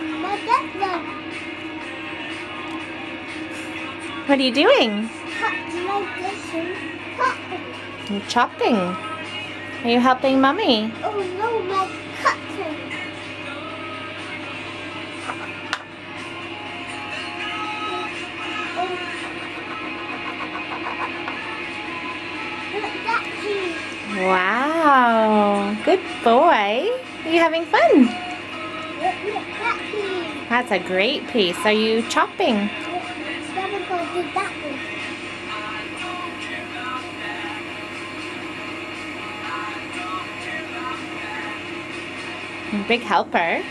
My dad. What are you doing? You're chopping. Are you helping Mommy? Oh no, my cutting. Wow, good boy. Are you having fun? That's a great piece. Are you chopping? Big helper.